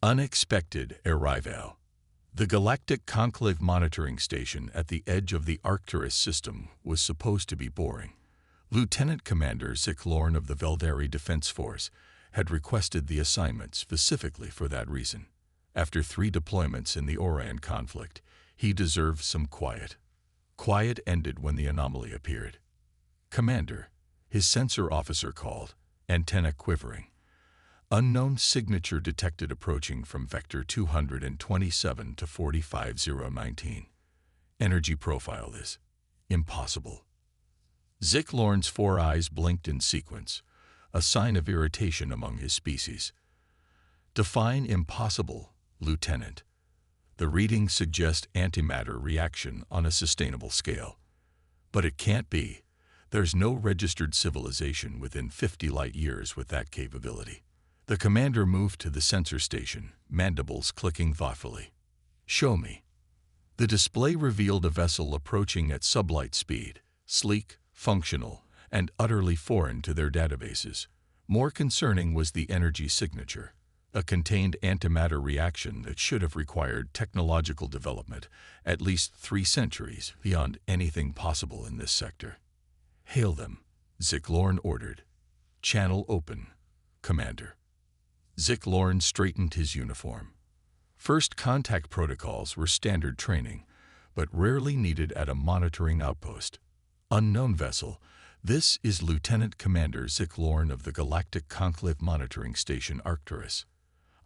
Unexpected arrival. The Galactic Conclave monitoring station at the edge of the Arcturus system was supposed to be boring. Lieutenant Commander Zick Lorn of the Veldari Defense Force had requested the assignment specifically for that reason. After 3 deployments in the Orion conflict, he deserved some quiet. Quiet ended when the anomaly appeared. "Commander," his sensor officer called, antenna quivering. "Unknown signature detected approaching from vector 227 to 45019. Energy profile is impossible." Zick Lorn's 4 eyes blinked in sequence, a sign of irritation among his species. "Define impossible, Lieutenant. The readings suggest antimatter reaction on a sustainable scale. But it can't be. There's no registered civilization within 50 light years with that capability." The commander moved to the sensor station, mandibles clicking thoughtfully. "Show me." The display revealed a vessel approaching at sublight speed, sleek, functional, and utterly foreign to their databases. More concerning was the energy signature, a contained antimatter reaction that should have required technological development at least 3 centuries beyond anything possible in this sector. "Hail them," Zick Lorn ordered. "Channel open, Commander." Zick Lorn straightened his uniform. First contact protocols were standard training, but rarely needed at a monitoring outpost. "Unknown vessel, this is Lieutenant Commander Zick Lorn of the Galactic Conclave Monitoring Station Arcturus.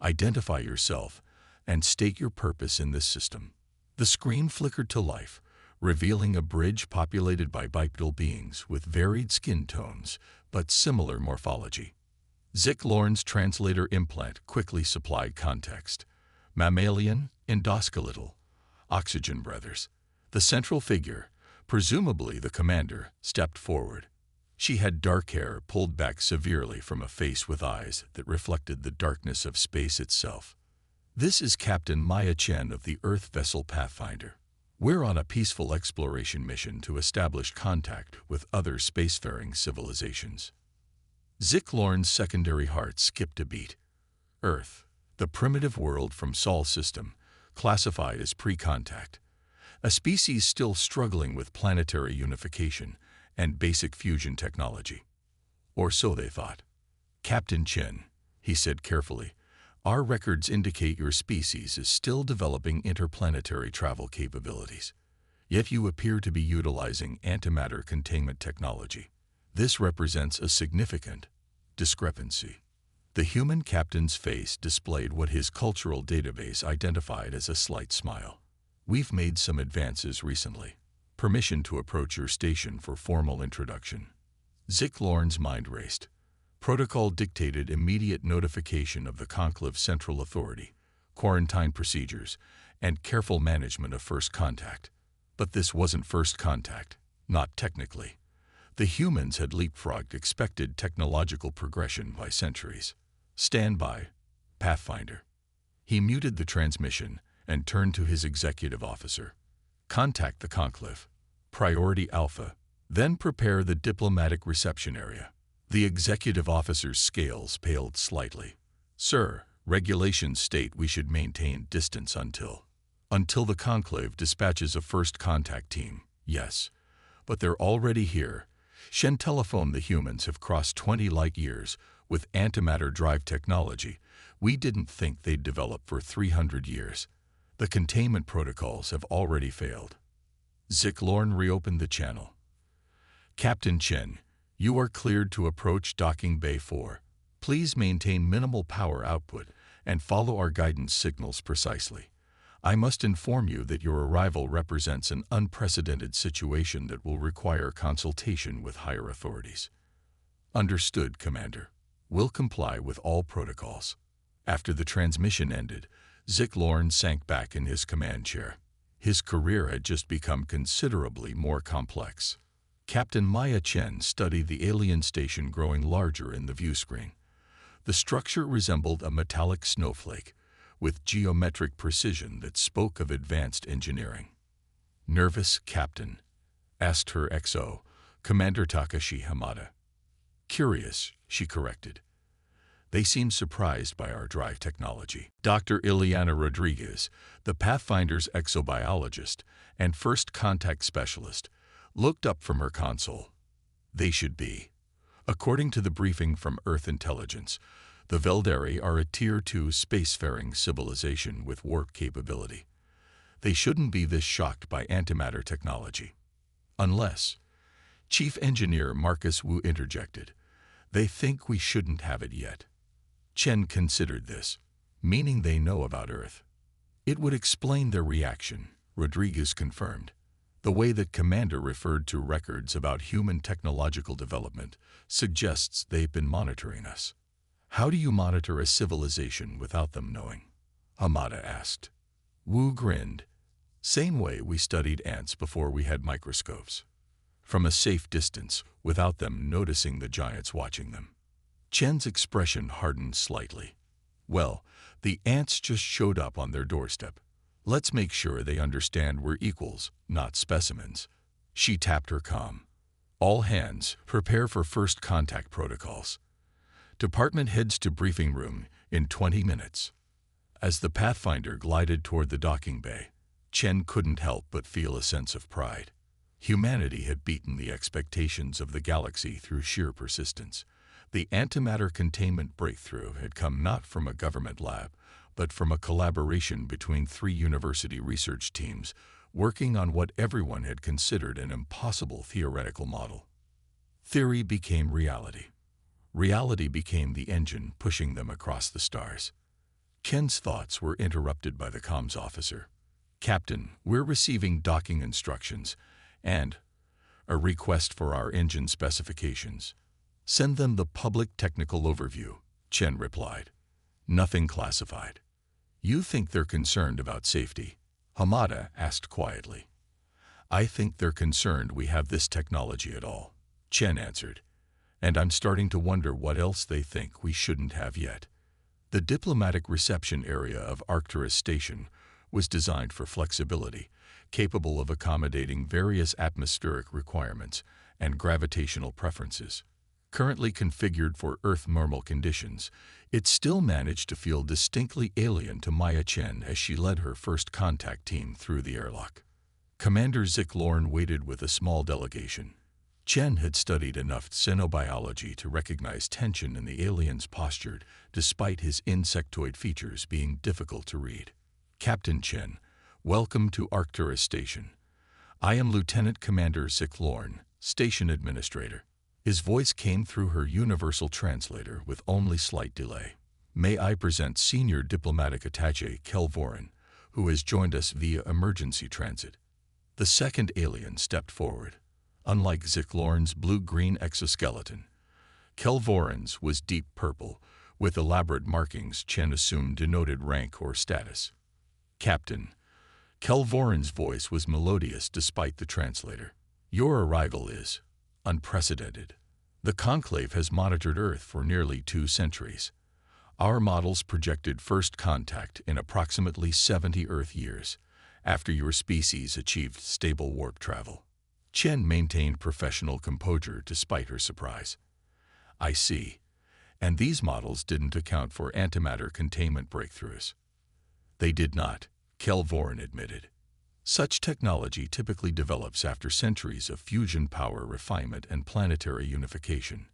Identify yourself and state your purpose in this system." The screen flickered to life, revealing a bridge populated by bipedal beings with varied skin tones but similar morphology. Zick Lorn's translator implant quickly supplied context. Mammalian, endoskeletal, oxygen breathers. The central figure, presumably the commander, stepped forward. She had dark hair pulled back severely from a face with eyes that reflected the darkness of space itself. "This is Captain Maya Chen of the Earth vessel Pathfinder. We're on a peaceful exploration mission to establish contact with other spacefaring civilizations." Zick Lorn's secondary heart skipped a beat. Earth, the primitive world from Sol system, classified as pre-contact. A species still struggling with planetary unification and basic fusion technology. Or so they thought. "Captain Chen," he said carefully, "our records indicate your species is still developing interplanetary travel capabilities. Yet you appear to be utilizing antimatter containment technology. This represents a significant discrepancy." The human captain's face displayed what his cultural database identified as a slight smile. "We've made some advances recently. Permission to approach your station for formal introduction." Zick Lorn's mind raced. Protocol dictated immediate notification of the Conclave Central Authority, quarantine procedures, and careful management of first contact. But this wasn't first contact, not technically. The humans had leapfrogged expected technological progression by centuries. "Stand by, Pathfinder." He muted the transmission and turned to his executive officer. "Contact the Conclave. Priority Alpha. Then prepare the diplomatic reception area." The executive officer's scales paled slightly. "Sir, regulations state we should maintain distance until the Conclave dispatches a first contact team." "Yes, but they're already here." Shen telephoned. "The humans have crossed 20 light years with antimatter drive technology. We didn't think they'd develop for 300 years. The containment protocols have already failed." Zick Lorn reopened the channel. "Captain Chen, you are cleared to approach Docking Bay 4. Please maintain minimal power output and follow our guidance signals precisely. I must inform you that your arrival represents an unprecedented situation that will require consultation with higher authorities." "Understood, Commander. We'll comply with all protocols." After the transmission ended, Zick Lorn sank back in his command chair. His career had just become considerably more complex. Captain Maya Chen studied the alien station growing larger in the view screen. The structure resembled a metallic snowflake, with geometric precision that spoke of advanced engineering. "Nervous, Captain?" asked her XO, Commander Takashi Hamada. "Curious," she corrected. They seemed surprised by our drive technology. Dr. Ileana Rodriguez, the Pathfinder's exobiologist and first contact specialist, looked up from her console. They should be. According to the briefing from Earth Intelligence, the Veldari are a Tier 2 spacefaring civilization with warp capability. They shouldn't be this shocked by antimatter technology. Unless, Chief Engineer Marcus Wu interjected, they think we shouldn't have it yet. Chen considered this, meaning they know about Earth. It would explain their reaction, Rodriguez confirmed. The way that Commander referred to records about human technological development suggests they've been monitoring us. How do you monitor a civilization without them knowing? Hamada asked. Wu grinned. Same way we studied ants before we had microscopes. From a safe distance, without them noticing the giants watching them. Chen's expression hardened slightly. Well, the ants just showed up on their doorstep. Let's make sure they understand we're equals, not specimens. She tapped her comm. All hands, prepare for first contact protocols. Department heads to briefing room in 20 minutes. As the Pathfinder glided toward the docking bay, Chen couldn't help but feel a sense of pride. Humanity had beaten the expectations of the galaxy through sheer persistence. The antimatter containment breakthrough had come not from a government lab, but from a collaboration between 3 university research teams working on what everyone had considered an impossible theoretical model. Theory became reality. Reality became the engine pushing them across the stars. Ken's thoughts were interrupted by the comms officer. Captain, we're receiving docking instructions and a request for our engine specifications. Send them the public technical overview, Chen replied. Nothing classified. You think they're concerned about safety? Hamada asked quietly. I think they're concerned we have this technology at all, Chen answered. And I'm starting to wonder what else they think we shouldn't have yet. The diplomatic reception area of Arcturus Station was designed for flexibility, capable of accommodating various atmospheric requirements and gravitational preferences. Currently configured for Earth normal conditions, it still managed to feel distinctly alien to Maya Chen as she led her first contact team through the airlock. Commander Zik Lorne waited with a small delegation. Chen had studied enough xenobiology to recognize tension in the alien's posture, despite his insectoid features being difficult to read. Captain Chen, welcome to Arcturus Station. I am Lieutenant Commander Zik Lorne, Station Administrator. His voice came through her universal translator with only slight delay. May I present Senior Diplomatic Attaché Kel Voren, who has joined us via emergency transit. The second alien stepped forward. Unlike Zik Lorne's blue-green exoskeleton, Kel Voren's was deep purple, with elaborate markings Chen assumed denoted rank or status. Captain, Kel Voren's voice was melodious despite the translator. Your arrival is unprecedented. The Conclave has monitored Earth for nearly 2 centuries. Our models projected first contact in approximately 70 Earth years, after your species achieved stable warp travel. Chen maintained professional composure despite her surprise. I see. And these models didn't account for antimatter containment breakthroughs. They did not, Kel Voren admitted. Such technology typically develops after centuries of fusion power refinement and planetary unification.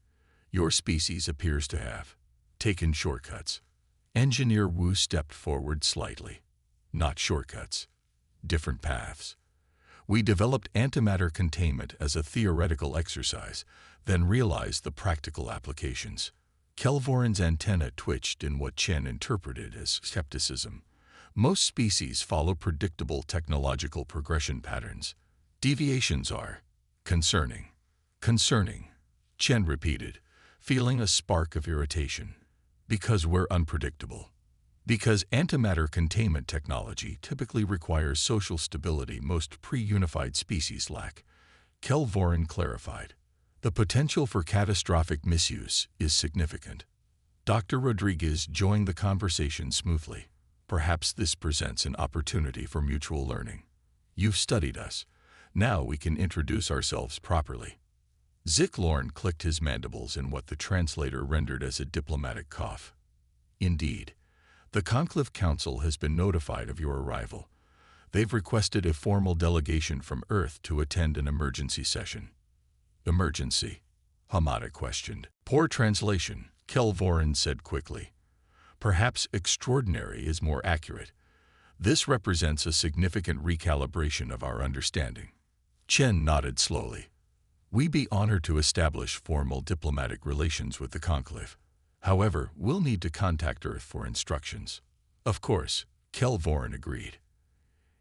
Your species appears to have taken shortcuts. Engineer Wu stepped forward slightly. Not shortcuts. Different paths. We developed antimatter containment as a theoretical exercise, then realized the practical applications. Kel Voren's antenna twitched in what Chen interpreted as skepticism. Most species follow predictable technological progression patterns. Deviations are concerning. Concerning, Chen repeated, feeling a spark of irritation. Because we're unpredictable. Because antimatter containment technology typically requires social stability most pre-unified species lack, Kel Voren clarified. The potential for catastrophic misuse is significant. Dr. Rodriguez joined the conversation smoothly. Perhaps this presents an opportunity for mutual learning. You've studied us. Now we can introduce ourselves properly. Zick Lorne clicked his mandibles in what the translator rendered as a diplomatic cough. Indeed, the Conclave Council has been notified of your arrival. They've requested a formal delegation from Earth to attend an emergency session. Emergency? Hamada questioned. Poor translation, Kelvoran said quickly. Perhaps extraordinary is more accurate. This represents a significant recalibration of our understanding. Chen nodded slowly. We'd be honored to establish formal diplomatic relations with the Conclave. However, we'll need to contact Earth for instructions. Of course, Kelvoran agreed.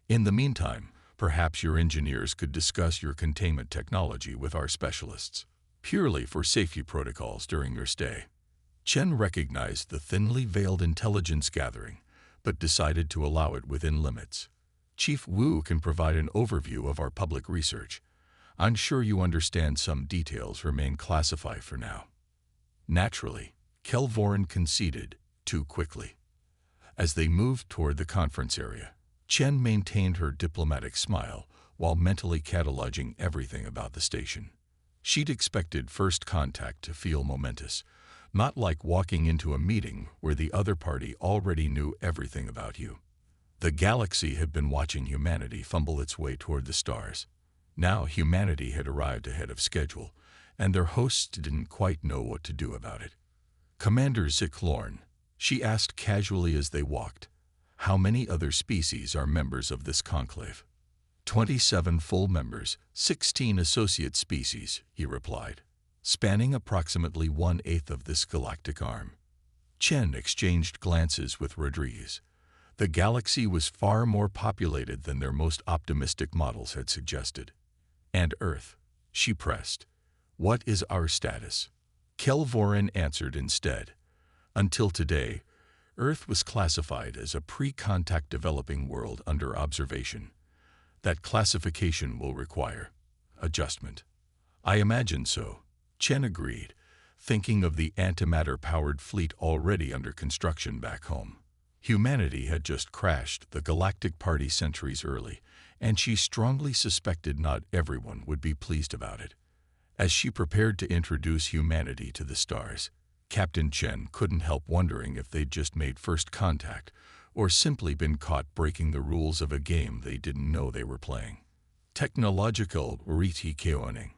In the meantime, perhaps your engineers could discuss your containment technology with our specialists, purely for safety protocols during your stay. Chen recognized the thinly veiled intelligence gathering, but decided to allow it within limits. Chief Wu can provide an overview of our public research. I'm sure you understand some details remain classified for now. Naturally, Kelvoran conceded too quickly. As they moved toward the conference area, Chen maintained her diplomatic smile while mentally cataloging everything about the station. She'd expected first contact to feel momentous, not like walking into a meeting where the other party already knew everything about you. The galaxy had been watching humanity fumble its way toward the stars. Now humanity had arrived ahead of schedule, and their hosts didn't quite know what to do about it. Commander Zick Lorne, she asked casually as they walked, how many other species are members of this conclave? 27 full members, 16 associate species, he replied, spanning approximately 1/8 of this galactic arm. Chen exchanged glances with Rodriguez. The galaxy was far more populated than their most optimistic models had suggested. And Earth, she pressed. What is our status? Kelvoran answered instead. Until today, Earth was classified as a pre-contact developing world under observation. That classification will require adjustment. I imagine so, Chen agreed, thinking of the antimatter-powered fleet already under construction back home. Humanity had just crashed the Galactic Party centuries early, and she strongly suspected not everyone would be pleased about it. As she prepared to introduce humanity to the stars, Captain Chen couldn't help wondering if they'd just made first contact or simply been caught breaking the rules of a game they didn't know they were playing. Technological Riti Keoning.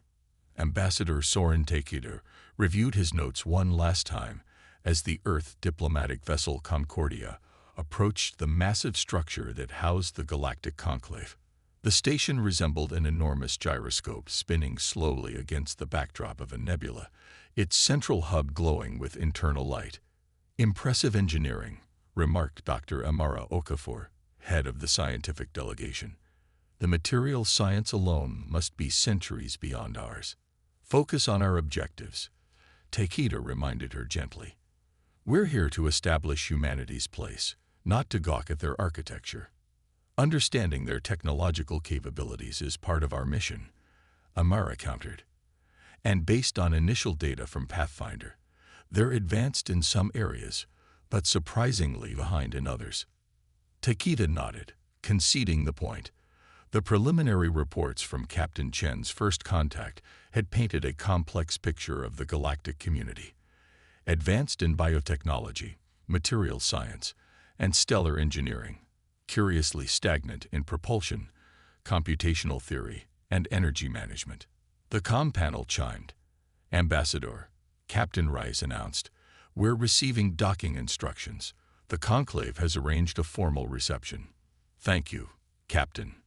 Ambassador Soren Takeda reviewed his notes one last time as the Earth diplomatic vessel Concordia approached the massive structure that housed the Galactic Conclave. The station resembled an enormous gyroscope spinning slowly against the backdrop of a nebula, its central hub glowing with internal light. Impressive engineering, remarked Dr. Amara Okafor, head of the scientific delegation. The material science alone must be centuries beyond ours. Focus on our objectives, Takeda reminded her gently. We're here to establish humanity's place, not to gawk at their architecture. Understanding their technological capabilities is part of our mission, Amara countered. And based on initial data from Pathfinder, they're advanced in some areas, but surprisingly behind in others. Takeda nodded, conceding the point. The preliminary reports from Captain Chen's first contact had painted a complex picture of the galactic community. Advanced in biotechnology, material science, and stellar engineering, curiously stagnant in propulsion, computational theory, and energy management. The comm panel chimed. Ambassador, Captain Rice announced, we're receiving docking instructions. The Conclave has arranged a formal reception. Thank you, Captain.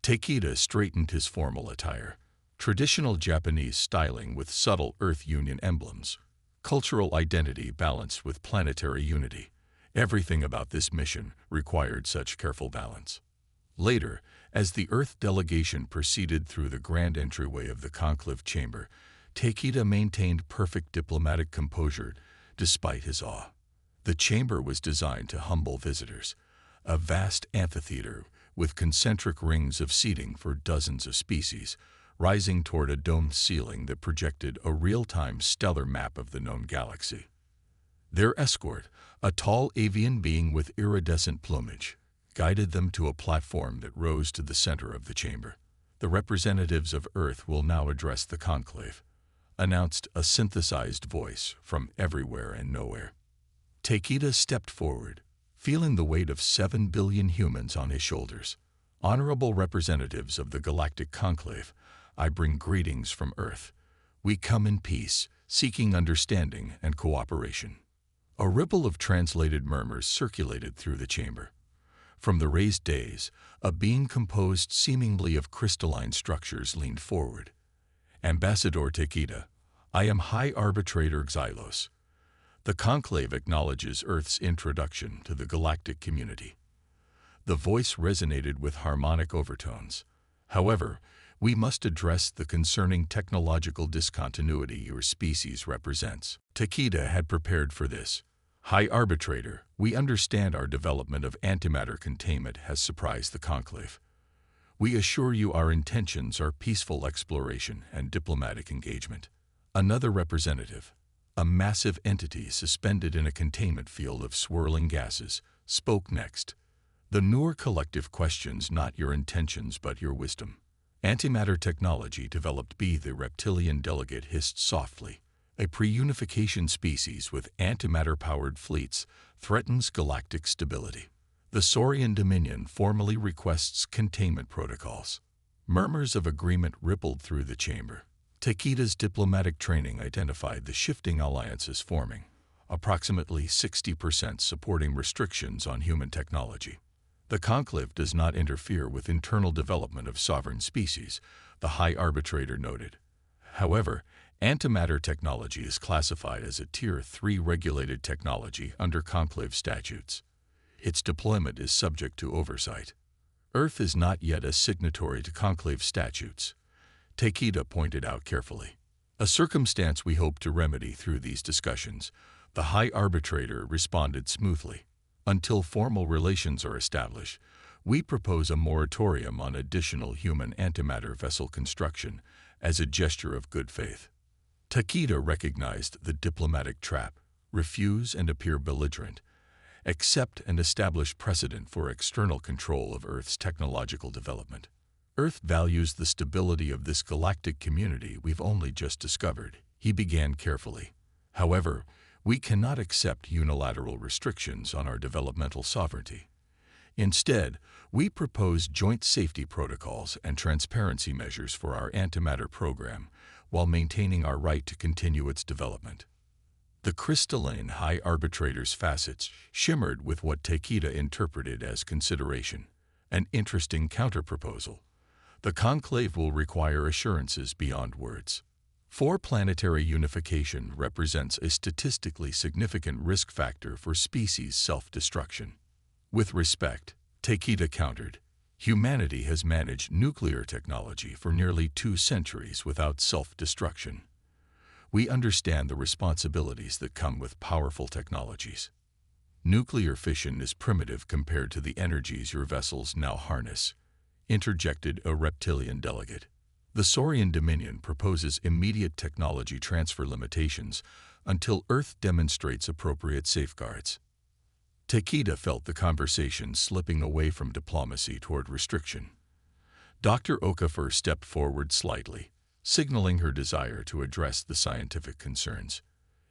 Takeda straightened his formal attire. Traditional Japanese styling with subtle Earth Union emblems. Cultural identity balanced with planetary unity. Everything about this mission required such careful balance. Later, as the Earth delegation proceeded through the grand entryway of the conclave chamber, Takeda maintained perfect diplomatic composure despite his awe. The chamber was designed to humble visitors, a vast amphitheater with concentric rings of seating for dozens of species, rising toward a domed ceiling that projected a real-time stellar map of the known galaxy. Their escort, a tall avian being with iridescent plumage, guided them to a platform that rose to the center of the chamber. The representatives of Earth will now address the conclave. announced a synthesized voice from everywhere and nowhere. Takeda stepped forward, feeling the weight of 7 billion humans on his shoulders. Honorable representatives of the Galactic Conclave, I bring greetings from Earth. We come in peace, seeking understanding and cooperation. A ripple of translated murmurs circulated through the chamber. From the raised dais, a being composed seemingly of crystalline structures leaned forward. Ambassador Takeda, I am High Arbitrator Xylos. The Conclave acknowledges Earth's introduction to the galactic community. The voice resonated with harmonic overtones. However, we must address the concerning technological discontinuity your species represents. Takeda had prepared for this. High Arbitrator, we understand our development of antimatter containment has surprised the Conclave. We assure you our intentions are peaceful exploration and diplomatic engagement. Another representative, a massive entity suspended in a containment field of swirling gases, spoke next. The Noor Collective questions not your intentions but your wisdom. Antimatter technology developed by the reptilian delegate hissed softly. A pre-unification species with antimatter-powered fleets threatens galactic stability. The Saurian Dominion formally requests containment protocols. Murmurs of agreement rippled through the chamber. Takeda's diplomatic training identified the shifting alliances forming, approximately 60% supporting restrictions on human technology. The Conclave does not interfere with internal development of sovereign species, the High Arbitrator noted. However, antimatter technology is classified as a Tier 3 regulated technology under Conclave statutes. Its deployment is subject to oversight. Earth is not yet a signatory to Conclave statutes, Takeda pointed out carefully. A circumstance we hope to remedy through these discussions, the High Arbitrator responded smoothly. Until formal relations are established, we propose a moratorium on additional human antimatter vessel construction as a gesture of good faith. Takeda recognized the diplomatic trap, refuse and appear belligerent, accept and establish precedent for external control of Earth's technological development. Earth values the stability of this galactic community we've only just discovered, he began carefully. However, we cannot accept unilateral restrictions on our developmental sovereignty. Instead, we propose joint safety protocols and transparency measures for our antimatter program while maintaining our right to continue its development. The crystalline High Arbitrator's facets shimmered with what Takeda interpreted as consideration, an interesting counterproposal. The Conclave will require assurances beyond words. Four-planetary unification represents a statistically significant risk factor for species self-destruction. With respect, Takeda countered, humanity has managed nuclear technology for nearly 2 centuries without self-destruction. We understand the responsibilities that come with powerful technologies. Nuclear fission is primitive compared to the energies your vessels now harness, interjected a reptilian delegate. The Saurian Dominion proposes immediate technology transfer limitations until Earth demonstrates appropriate safeguards. Takeda felt the conversation slipping away from diplomacy toward restriction. Dr. Okafor stepped forward slightly, signaling her desire to address the scientific concerns.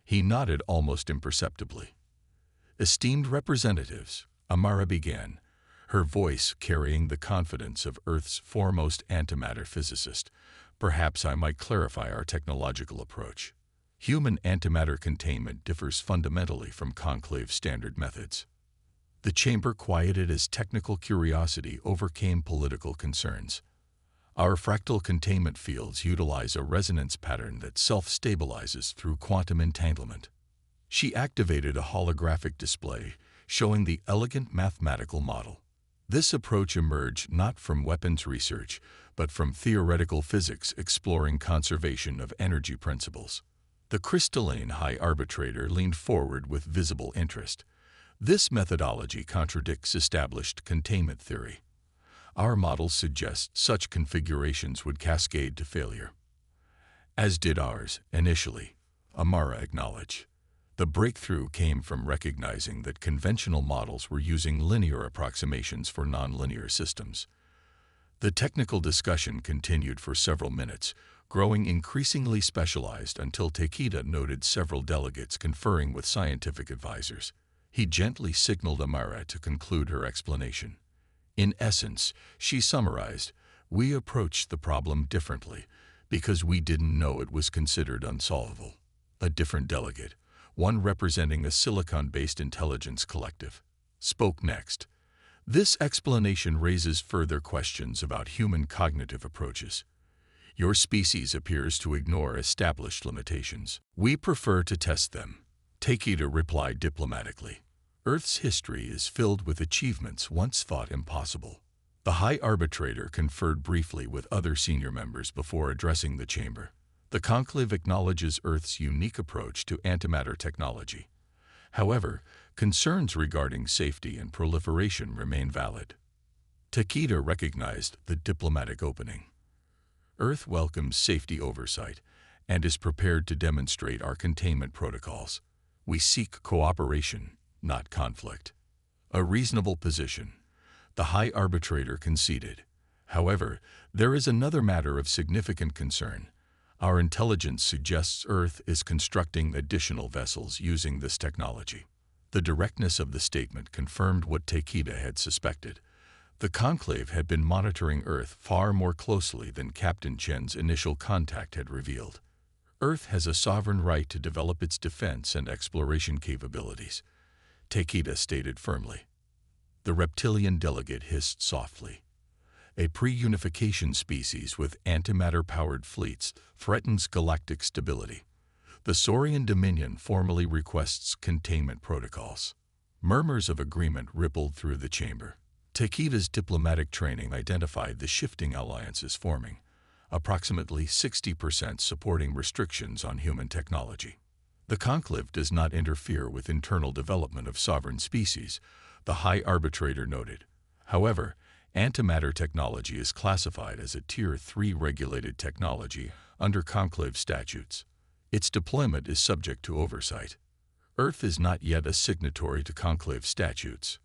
He nodded almost imperceptibly. Esteemed representatives, Amara began, her voice carrying the confidence of Earth's foremost antimatter physicist. Perhaps I might clarify our technological approach. Human antimatter containment differs fundamentally from Conclave standard methods. The chamber quieted as technical curiosity overcame political concerns. Our fractal containment fields utilize a resonance pattern that self-stabilizes through quantum entanglement. She activated a holographic display showing the elegant mathematical model. This approach emerged not from weapons research, but from theoretical physics exploring conservation of energy principles. The crystalline High Arbitrator leaned forward with visible interest. This methodology contradicts established containment theory. Our models suggest such configurations would cascade to failure. As did ours, initially, Amara acknowledged. The breakthrough came from recognizing that conventional models were using linear approximations for nonlinear systems. The technical discussion continued for several minutes, growing increasingly specialized until Takeda noted several delegates conferring with scientific advisors. He gently signaled Amara to conclude her explanation. In essence, she summarized, "We approached the problem differently because we didn't know it was considered unsolvable." A different delegate, one representing a silicon-based intelligence collective, spoke next. "This explanation raises further questions about human cognitive approaches. Your species appears to ignore established limitations. We prefer to test them." Takeda replied diplomatically. "Earth's history is filled with achievements once thought impossible." The High Arbitrator conferred briefly with other senior members before addressing the chamber. The conclave acknowledges Earth's unique approach to antimatter technology. However, concerns regarding safety and proliferation remain valid. Takeda recognized the diplomatic opening. Earth welcomes safety oversight and is prepared to demonstrate our containment protocols. We seek cooperation, not conflict. A reasonable position. The High Arbitrator conceded. However, there is another matter of significant concern. Our intelligence suggests Earth is constructing additional vessels using this technology. The directness of the statement confirmed what Takeda had suspected. The conclave had been monitoring Earth far more closely than Captain Chen's initial contact had revealed. Earth has a sovereign right to develop its defense and exploration capabilities, Takeda stated firmly. The reptilian delegate hissed softly. A pre-unification species with antimatter-powered fleets threatens galactic stability. The Saurian Dominion formally requests containment protocols. Murmurs of agreement rippled through the chamber. Takeda's diplomatic training identified the shifting alliances forming, approximately 60% supporting restrictions on human technology. The conclave does not interfere with internal development of sovereign species, the High Arbitrator noted. However, antimatter technology is classified as a Tier 3 regulated technology under conclave statutes. Its deployment is subject to oversight. Earth is not yet a signatory to conclave statutes,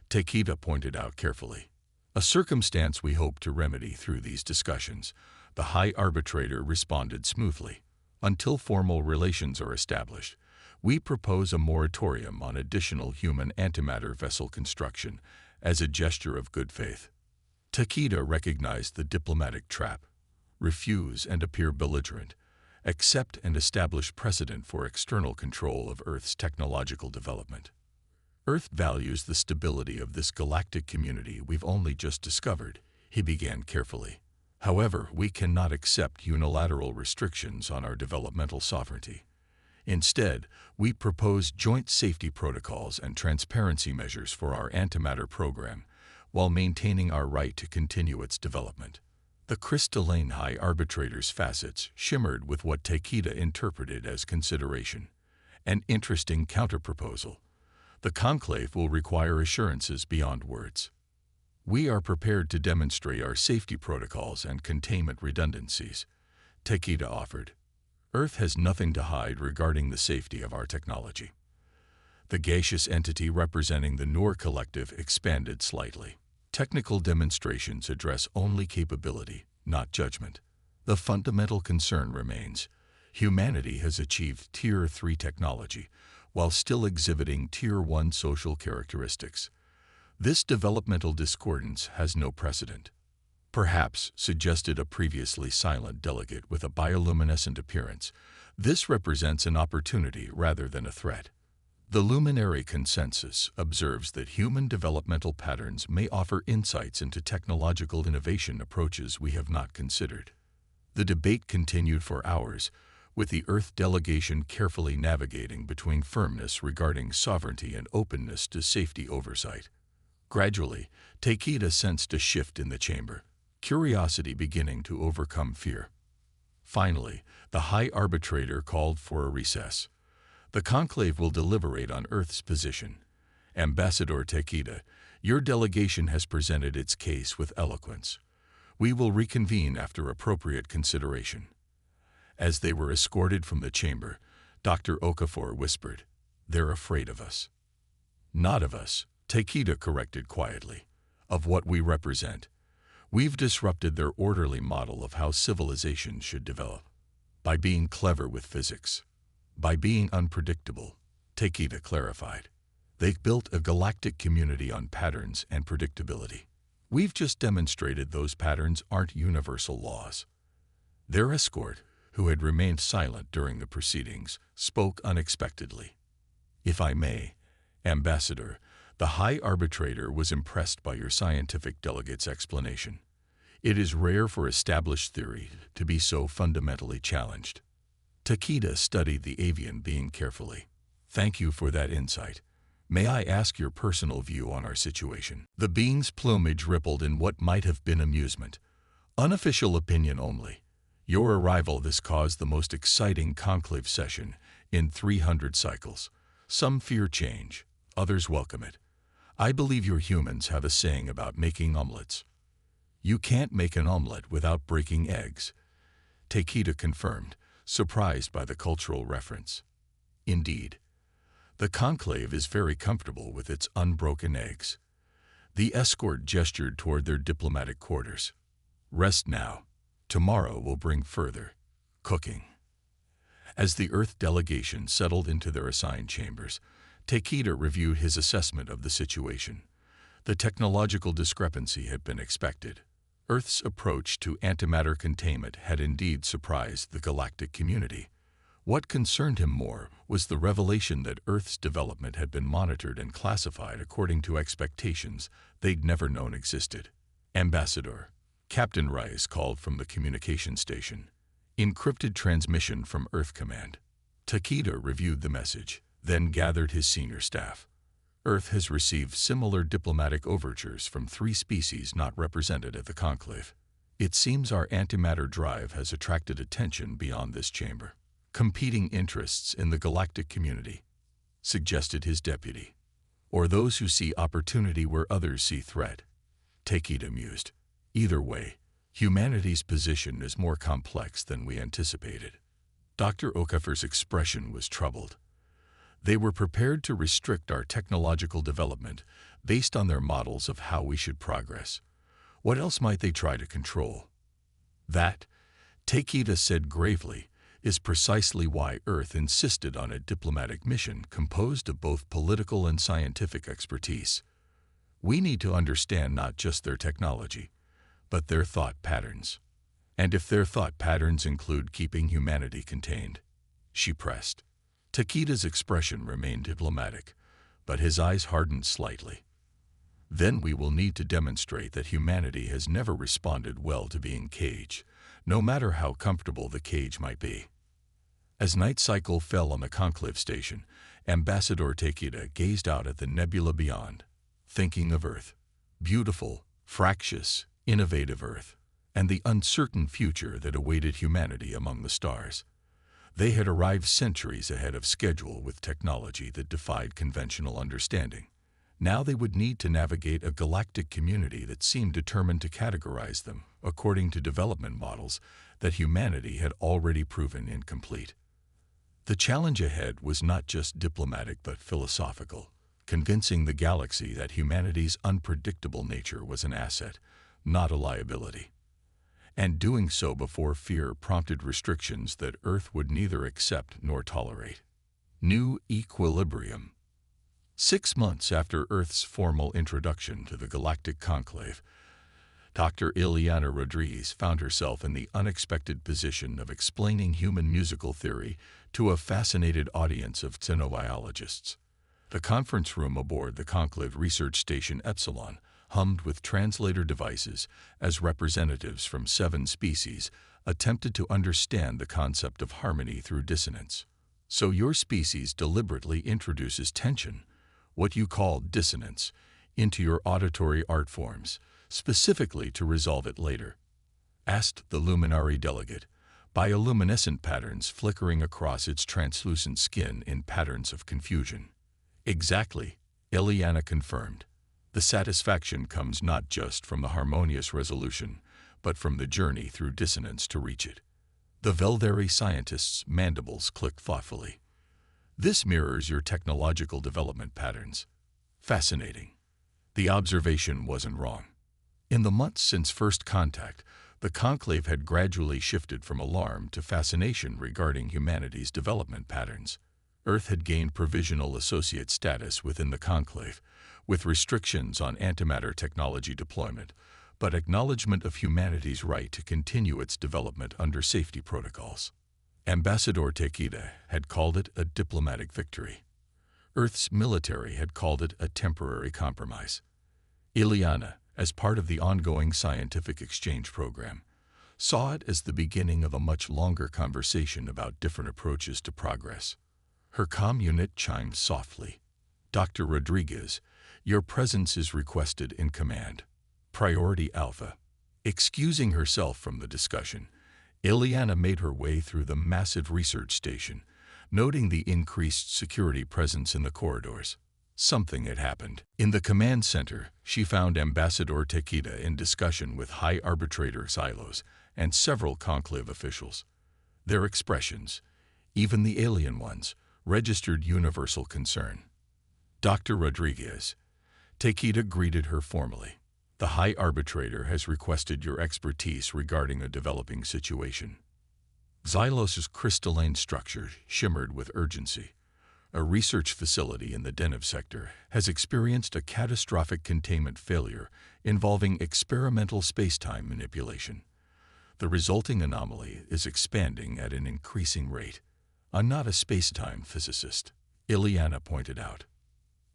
Takeda pointed out carefully. A circumstance we hope to remedy through these discussions, the High Arbitrator responded smoothly. Until formal relations are established, we propose a moratorium on additional human antimatter vessel construction as a gesture of good faith. Takeda recognized the diplomatic trap. Refuse and appear belligerent. Accept and establish precedent for external control of Earth's technological development. Earth values the stability of this galactic community we've only just discovered, he began carefully. However, we cannot accept unilateral restrictions on our developmental sovereignty. Instead, we propose joint safety protocols and transparency measures for our antimatter program, while maintaining our right to continue its development. The crystalline High Arbitrator's facets shimmered with what Takeda interpreted as consideration. An interesting counterproposal. The conclave will require assurances beyond words. We are prepared to demonstrate our safety protocols and containment redundancies, Takeda offered. Earth has nothing to hide regarding the safety of our technology. The gaseous entity representing the Noor Collective expanded slightly. Technical demonstrations address only capability, not judgment. The fundamental concern remains. Humanity has achieved Tier 3 technology, while still exhibiting Tier 1 social characteristics. This developmental discordance has no precedent. Perhaps, suggested a previously silent delegate with a bioluminescent appearance, this represents an opportunity rather than a threat. The luminary consensus observes that human developmental patterns may offer insights into technological innovation approaches we have not considered. The debate continued for hours, with the Earth delegation carefully navigating between firmness regarding sovereignty and openness to safety oversight. Gradually, Takeda sensed a shift in the chamber, curiosity beginning to overcome fear. Finally, the High Arbitrator called for a recess. The conclave will deliberate on Earth's position. Ambassador Takeda, your delegation has presented its case with eloquence. We will reconvene after appropriate consideration. As they were escorted from the chamber, Dr. Okafor whispered, "They're afraid of us." "Not of us," Takeda corrected quietly. "Of what we represent. We've disrupted their orderly model of how civilization should develop. By being clever with physics. By being unpredictable, Takeda clarified. They've built a galactic community on patterns and predictability. We've just demonstrated those patterns aren't universal laws. Their escort, who had remained silent during the proceedings, spoke unexpectedly. If I may, Ambassador, the High Arbitrator was impressed by your scientific delegate's explanation. It is rare for established theory to be so fundamentally challenged. Takeda studied the avian being carefully. Thank you for that insight. May I ask your personal view on our situation? The being's plumage rippled in what might have been amusement. Unofficial opinion only. Your arrival has caused the most exciting conclave session in 300 cycles. Some fear change, others welcome it. I believe your humans have a saying about making omelets. You can't make an omelet without breaking eggs. Takeda confirmed, surprised by the cultural reference. Indeed. The conclave is very comfortable with its unbroken eggs. The escort gestured toward their diplomatic quarters. Rest now. Tomorrow will bring further cooking. As the Earth delegation settled into their assigned chambers, Takeda reviewed his assessment of the situation. The technological discrepancy had been expected. Earth's approach to antimatter containment had indeed surprised the galactic community. What concerned him more was the revelation that Earth's development had been monitored and classified according to expectations they'd never known existed. Ambassador, Captain Rice called from the communication station. Encrypted transmission from Earth Command. Takeda reviewed the message, then gathered his senior staff. Earth has received similar diplomatic overtures from 3 species not represented at the conclave. It seems our antimatter drive has attracted attention beyond this chamber. Competing interests in the galactic community, suggested his deputy. Or those who see opportunity where others see threat. Takeda mused. Either way, humanity's position is more complex than we anticipated. Dr. Okafor's expression was troubled. They were prepared to restrict our technological development based on their models of how we should progress. What else might they try to control? That, Takeda said gravely, is precisely why Earth insisted on a diplomatic mission composed of both political and scientific expertise. We need to understand not just their technology, but their thought patterns. And if their thought patterns include keeping humanity contained, she pressed. Takeda's expression remained diplomatic, but his eyes hardened slightly. Then we will need to demonstrate that humanity has never responded well to being caged, no matter how comfortable the cage might be. As night cycle fell on the conclave station, Ambassador Takeda gazed out at the nebula beyond, thinking of Earth. Beautiful, fractious, innovative Earth, and the uncertain future that awaited humanity among the stars. They had arrived centuries ahead of schedule with technology that defied conventional understanding. Now they would need to navigate a galactic community that seemed determined to categorize them according to development models that humanity had already proven incomplete. The challenge ahead was not just diplomatic but philosophical, convincing the galaxy that humanity's unpredictable nature was an asset, not a liability. And doing so before fear prompted restrictions that Earth would neither accept nor tolerate. New equilibrium. 6 months after Earth's formal introduction to the Galactic Conclave, Dr. Ileana Rodriguez found herself in the unexpected position of explaining human musical theory to a fascinated audience of xenobiologists. The conference room aboard the Conclave Research Station Epsilon hummed with translator devices as representatives from 7 species attempted to understand the concept of harmony through dissonance. So your species deliberately introduces tension, what you call dissonance, into your auditory art forms, specifically to resolve it later? Asked the luminary delegate, bioluminescent patterns flickering across its translucent skin in patterns of confusion. Exactly, Ileana confirmed. The satisfaction comes not just from the harmonious resolution, but from the journey through dissonance to reach it. The Veldari scientist's mandibles clicked thoughtfully. This mirrors your technological development patterns. Fascinating. The observation wasn't wrong. In the months since first contact, the Conclave had gradually shifted from alarm to fascination regarding humanity's development patterns. Earth had gained provisional associate status within the Conclave, with restrictions on antimatter technology deployment, but acknowledgement of humanity's right to continue its development under safety protocols. Ambassador Takeda had called it a diplomatic victory. Earth's military had called it a temporary compromise. Ileana, as part of the ongoing scientific exchange program, saw it as the beginning of a much longer conversation about different approaches to progress. Her comm unit chimed softly. "Dr. Rodriguez, your presence is requested in command. Priority Alpha." Excusing herself from the discussion, Ileana made her way through the massive research station, noting the increased security presence in the corridors. Something had happened. In the command center, she found Ambassador Takeda in discussion with High Arbitrator Xylos and several Conclave officials. Their expressions, even the alien ones, registered universal concern. "Dr. Rodriguez," Takeda greeted her formally. "The High Arbitrator has requested your expertise regarding a developing situation." Xylos's crystalline structure shimmered with urgency. A research facility in the Deneb sector has experienced a catastrophic containment failure involving experimental space-time manipulation. The resulting anomaly is expanding at an increasing rate. "I'm not a space-time physicist," Ileana pointed out.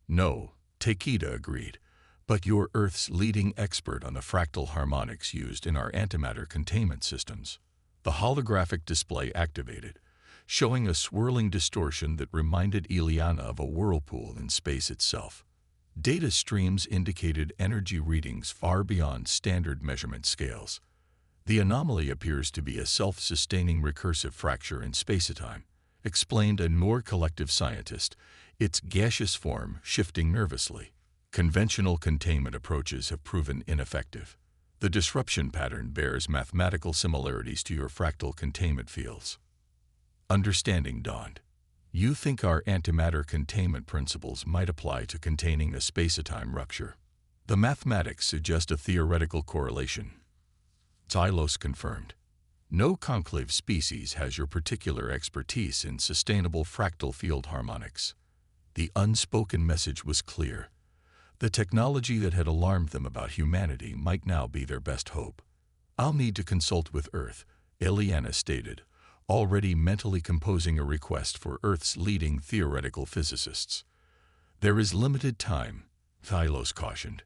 "No," Takeda agreed, "but you're Earth's leading expert on the fractal harmonics used in our antimatter containment systems." The holographic display activated, showing a swirling distortion that reminded Ileana of a whirlpool in space itself. Data streams indicated energy readings far beyond standard measurement scales. "The anomaly appears to be a self-sustaining recursive fracture in space-time," explained a Noor collective scientist, its gaseous form shifting nervously. "Conventional containment approaches have proven ineffective. The disruption pattern bears mathematical similarities to your fractal containment fields." Understanding dawned. "You think our antimatter containment principles might apply to containing a space-time rupture?" "The mathematics suggest a theoretical correlation," Xylos confirmed. "No conclave species has your particular expertise in sustainable fractal field harmonics." The unspoken message was clear. The technology that had alarmed them about humanity might now be their best hope. "I'll need to consult with Earth," Ileana stated, already mentally composing a request for Earth's leading theoretical physicists. "There is limited time," Xylos cautioned.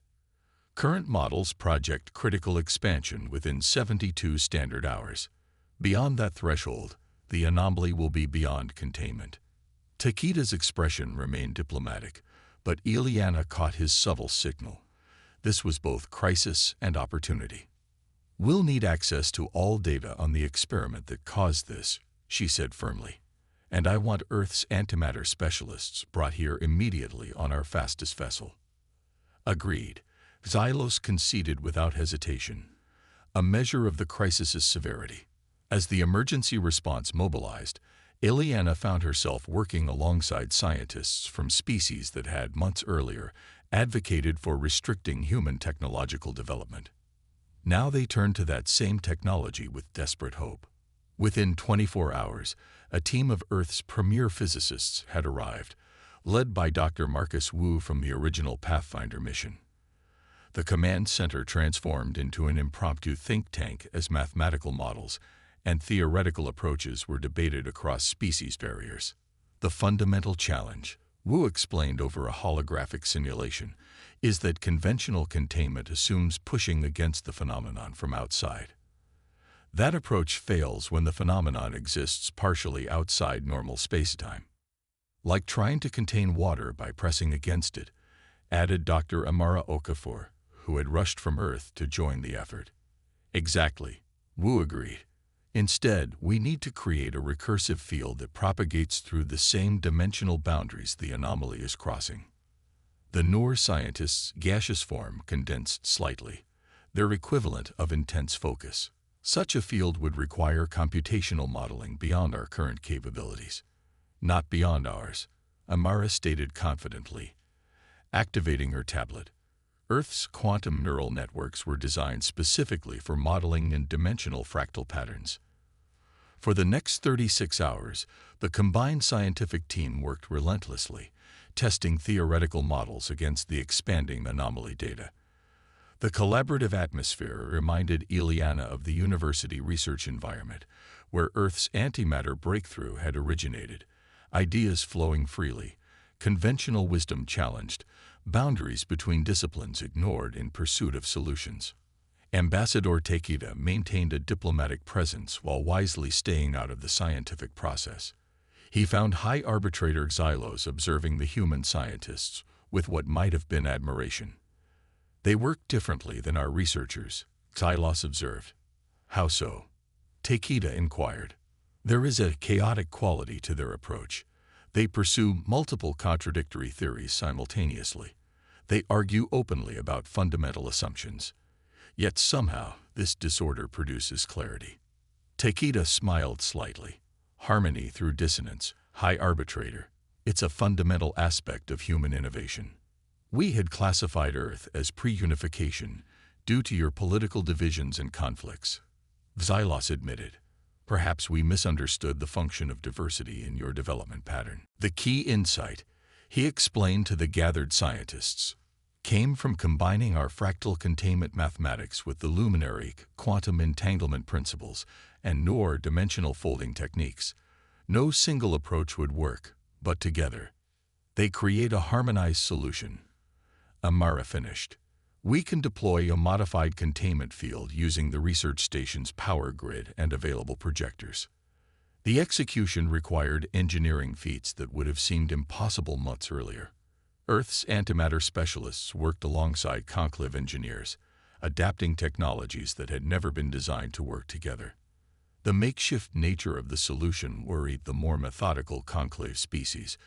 "Current models project critical expansion within 72 standard hours. Beyond that threshold, the anomaly will be beyond containment." Takeda's expression remained diplomatic, but Ileana caught his subtle signal. This was both crisis and opportunity. "We'll need access to all data on the experiment that caused this," she said firmly. "And I want Earth's antimatter specialists brought here immediately on our fastest vessel." Agreed. Xylos conceded without hesitation, a measure of the crisis's severity. As the emergency response mobilized, Ileana found herself working alongside scientists from species that had, months earlier, advocated for restricting human technological development. Now they turned to that same technology with desperate hope. Within 24 hours, a team of Earth's premier physicists had arrived, led by Dr. Marcus Wu from the original Pathfinder mission. The command center transformed into an impromptu think tank as mathematical models and theoretical approaches were debated across species barriers. "The fundamental challenge," Wu explained over a holographic simulation, "is that conventional containment assumes pushing against the phenomenon from outside. That approach fails when the phenomenon exists partially outside normal spacetime. Like trying to contain water by pressing against it," added Dr. Amara Okafor, who had rushed from Earth to join the effort. "Exactly," Wu agreed. "Instead, we need to create a recursive field that propagates through the same dimensional boundaries the anomaly is crossing." The Noor scientists' gaseous form condensed slightly, their equivalent of intense focus. "Such a field would require computational modeling beyond our current capabilities." "Not beyond ours," Amara stated confidently. Activating her tablet, Earth's quantum neural networks were designed specifically for modeling in dimensional fractal patterns. For the next 36 hours, the combined scientific team worked relentlessly, testing theoretical models against the expanding anomaly data. The collaborative atmosphere reminded Ileana of the university research environment, where Earth's antimatter breakthrough had originated, ideas flowing freely, conventional wisdom challenged, boundaries between disciplines ignored in pursuit of solutions. Ambassador Takeda maintained a diplomatic presence while wisely staying out of the scientific process. He found High Arbitrator Xylos observing the human scientists with what might have been admiration. "They work differently than our researchers," Xylos observed. "How so?" Takeda inquired. "There is a chaotic quality to their approach. They pursue multiple contradictory theories simultaneously. They argue openly about fundamental assumptions. Yet somehow, this disorder produces clarity." Takeda smiled slightly. "Harmony through dissonance, High Arbitrator. It's a fundamental aspect of human innovation. We had classified Earth as pre-unification due to your political divisions and conflicts," Xylos admitted. "Perhaps we misunderstood the function of diversity in your development pattern. The key insight," he explained to the gathered scientists, "came from combining our fractal containment mathematics with the luminary quantum entanglement principles and NOR dimensional folding techniques. No single approach would work, but together, they create a harmonized solution." Amara finished. "We can deploy a modified containment field using the research station's power grid and available projectors. The execution required engineering feats that would have seemed impossible months earlier. Earth's antimatter specialists worked alongside conclave engineers, adapting technologies that had never been designed to work together. The makeshift nature of the solution worried the more methodical conclave species,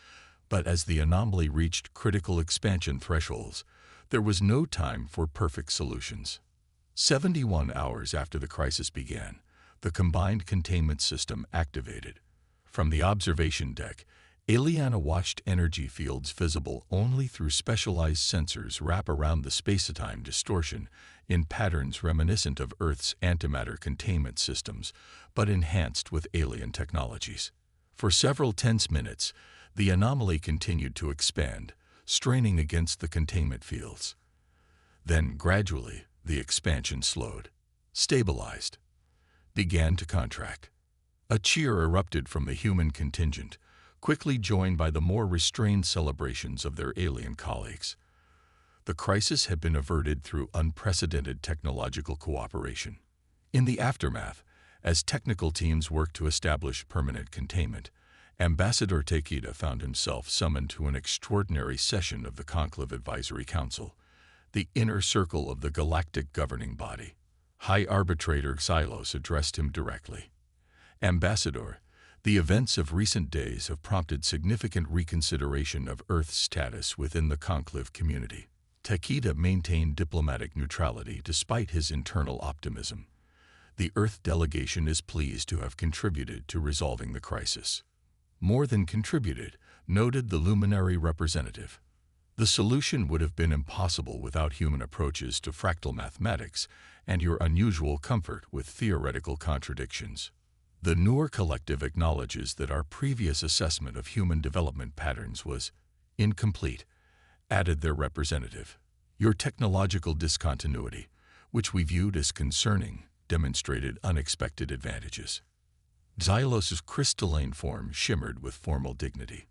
but as the anomaly reached critical expansion thresholds, there was no time for perfect solutions. 71 hours after the crisis began, the combined containment system activated. From the observation deck, Ileana watched energy fields visible only through specialized sensors wrap around the space-time distortion in patterns reminiscent of Earth's antimatter containment systems, but enhanced with alien technologies. For several tense minutes, the anomaly continued to expand, straining against the containment fields. Then, gradually, the expansion slowed, stabilized, began to contract. A cheer erupted from the human contingent, quickly joined by the more restrained celebrations of their alien colleagues. The crisis had been averted through unprecedented technological cooperation. In the aftermath, as technical teams worked to establish permanent containment, Ambassador Takeda found himself summoned to an extraordinary session of the Conclave Advisory Council, the inner circle of the galactic governing body. High Arbitrator Xylos addressed him directly. "Ambassador, the events of recent days have prompted significant reconsideration of Earth's status within the conclave community." Takeda maintained diplomatic neutrality despite his internal optimism. "The Earth delegation is pleased to have contributed to resolving the crisis." "More than contributed," noted the luminary representative. "The solution would have been impossible without human approaches to fractal mathematics and your unusual comfort with theoretical contradictions. The Noor Collective acknowledges that our previous assessment of human development patterns was incomplete," added their representative. "Your technological discontinuity, which we viewed as concerning, demonstrated unexpected advantages." Xylos's crystalline form shimmered with formal dignity.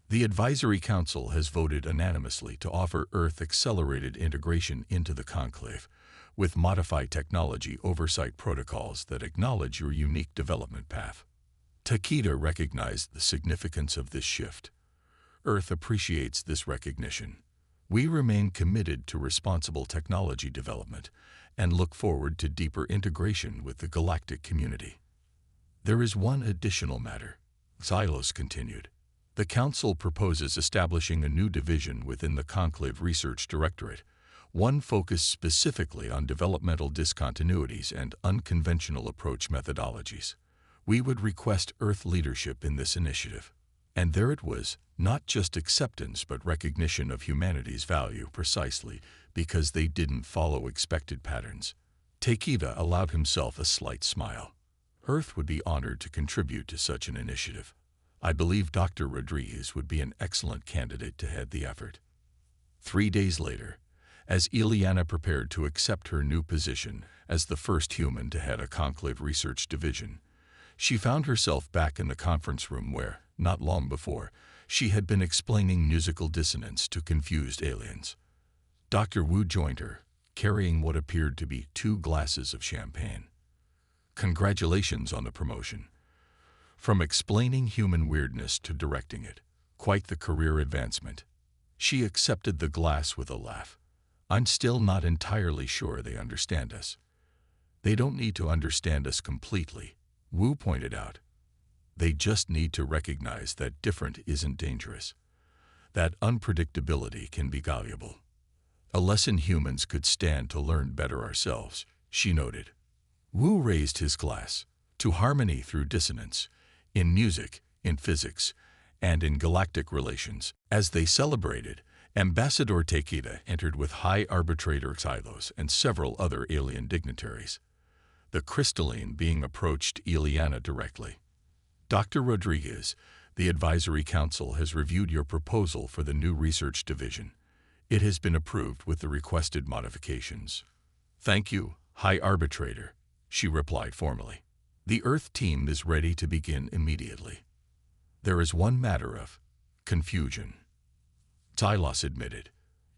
"The Advisory Council has voted unanimously to offer Earth accelerated integration into the conclave, with modified technology oversight protocols that acknowledge your unique development path." Takeda recognized the significance of this shift. "Earth appreciates this recognition. We remain committed to responsible technology development and look forward to deeper integration with the galactic community." "There is one additional matter," Xylos continued. "The Council proposes establishing a new division within the Conclave Research Directorate, one focused specifically on developmental discontinuities and unconventional approach methodologies. We would request Earth leadership in this initiative." And there it was, not just acceptance but recognition of humanity's value precisely because they didn't follow expected patterns. Takeda allowed himself a slight smile. Earth would be honored to contribute to such an initiative. I believe Dr. Rodriguez would be an excellent candidate to head the effort. 3 days later, as Ileana prepared to accept her new position as the first human to head a Conclave research division, she found herself back in the conference room where, not long before, she had been explaining musical dissonance to confused aliens. Dr. Wu joined her, carrying what appeared to be 2 glasses of champagne. Congratulations on the promotion. From explaining human weirdness to directing it, quite the career advancement. She accepted the glass with a laugh. I'm still not entirely sure they understand us. They don't need to understand us completely, Wu pointed out. They just need to recognize that different isn't dangerous. That unpredictability can be valuable. A lesson humans could stand to learn better ourselves, she noted. Wu raised his glass to harmony through dissonance, in music, in physics, and in galactic relations. As they celebrated, Ambassador Takeda entered with High Arbitrator Xylos and several other alien dignitaries. The crystalline being approached Ileana directly. Dr. Rodriguez, the Advisory Council has reviewed your proposal for the new research division. It has been approved with the requested modifications. Thank you, High Arbitrator, she replied formally. The Earth team is ready to begin immediately. There is one matter of confusion. Xylos admitted.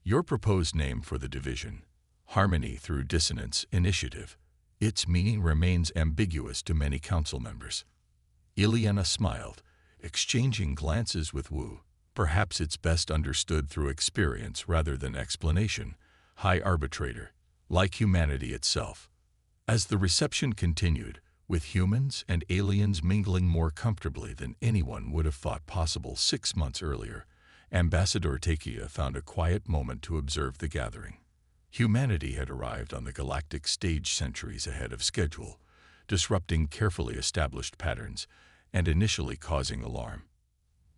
Your proposed name for the division, Harmony Through Dissonance Initiative, its meaning remains ambiguous to many council members. Ileana smiled, exchanging glances with Wu. Perhaps it's best understood through experience rather than explanation, High Arbitrator, like humanity itself. As the reception continued, with humans and aliens mingling more comfortably than anyone would have thought possible 6 months earlier, Ambassador Takeda found a quiet moment to observe the gathering. Humanity had arrived on the galactic stage centuries ahead of schedule, disrupting carefully established patterns and initially causing alarm.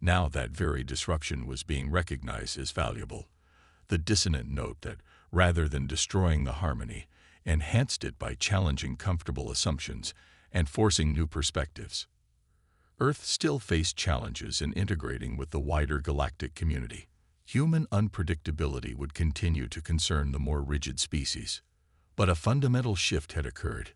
Now that very disruption was being recognized as valuable. The dissonant note that, rather than destroying the harmony, enhanced it by challenging comfortable assumptions and forcing new perspectives. Earth still faced challenges in integrating with the wider galactic community. Human unpredictability would continue to concern the more rigid species. But a fundamental shift had occurred.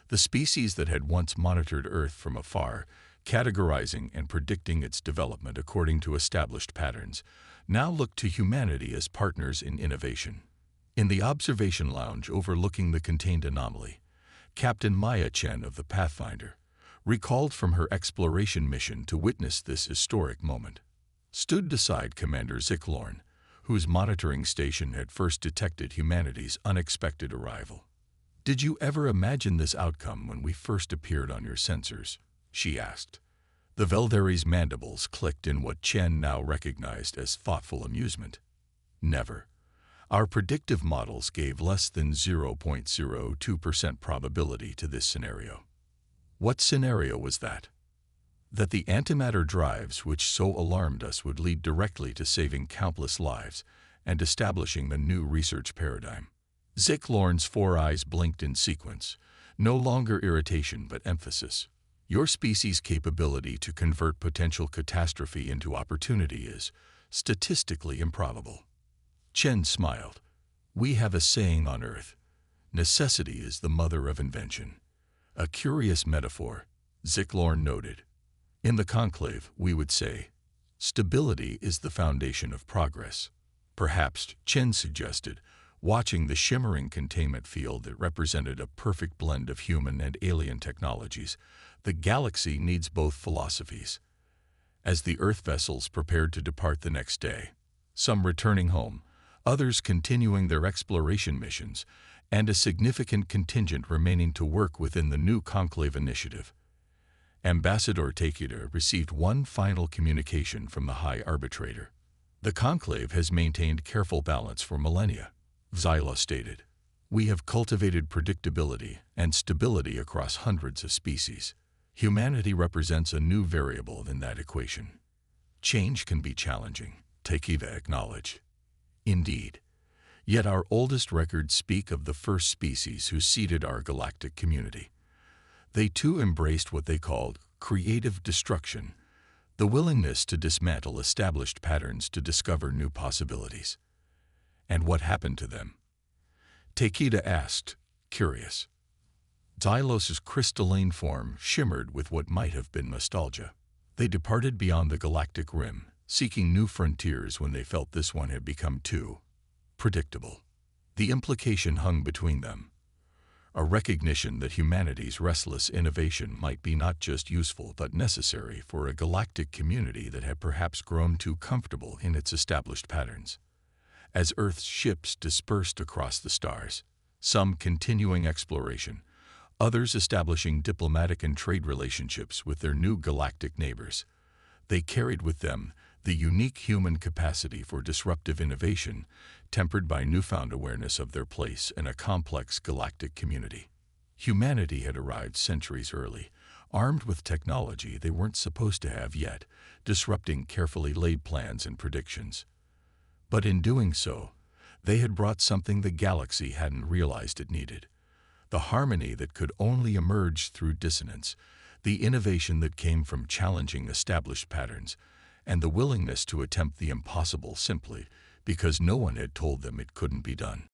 The species that had once monitored Earth from afar, categorizing and predicting its development according to established patterns, now looked to humanity as partners in innovation. In the observation lounge overlooking the contained anomaly, Captain Maya Chen of the Pathfinder, recalled from her exploration mission to witness this historic moment, stood beside Commander Zicklorn, whose monitoring station had first detected humanity's unexpected arrival. "Did you ever imagine this outcome when we first appeared on your sensors?" she asked. The Veldari's mandibles clicked in what Chen now recognized as thoughtful amusement. Never. Our predictive models gave less than 0.02% probability to this scenario. What scenario was that? That the antimatter drives which so alarmed us would lead directly to saving countless lives and establishing the new research paradigm. Zicklorn's 4 eyes blinked in sequence, no longer irritation but emphasis. Your species' capability to convert potential catastrophe into opportunity is statistically improbable. Chen smiled. We have a saying on Earth, necessity is the mother of invention. A curious metaphor, Zicklorn noted. In the conclave, we would say, stability is the foundation of progress. Perhaps, Chen suggested, watching the shimmering containment field that represented a perfect blend of human and alien technologies, the galaxy needs both philosophies. As the Earth vessels prepared to depart the next day, some returning home, others continuing their exploration missions, and a significant contingent remaining to work within the new Conclave initiative, Ambassador Takeda received one final communication from the High Arbitrator. The Conclave has maintained careful balance for millennia, Xylos stated. We have cultivated predictability and stability across hundreds of species. Humanity represents a new variable in that equation. Change can be challenging, Takeda acknowledged. Indeed. Yet our oldest records speak of the first species who seeded our galactic community. They too embraced what they called creative destruction, the willingness to dismantle established patterns to discover new possibilities. And what happened to them? Takeda asked, curious. Xylos's crystalline form shimmered with what might have been nostalgia. They departed beyond the galactic rim, seeking new frontiers when they felt this one had become too predictable. The implication hung between them, a recognition that humanity's restless innovation might be not just useful but necessary for a galactic community that had perhaps grown too comfortable in its established patterns. As Earth's ships dispersed across the stars, some continuing exploration, others establishing diplomatic and trade relationships with their new galactic neighbors, they carried with them the unique human capacity for disruptive innovation, tempered by newfound awareness of their place in a complex galactic community. Humanity had arrived centuries early, armed with technology they weren't supposed to have yet, disrupting carefully laid plans and predictions. But in doing so, they had brought something the galaxy hadn't realized it needed: the harmony that could only emerge through dissonance, the innovation that came from challenging established patterns, and the willingness to attempt the impossible simply because no one had told them it couldn't be done.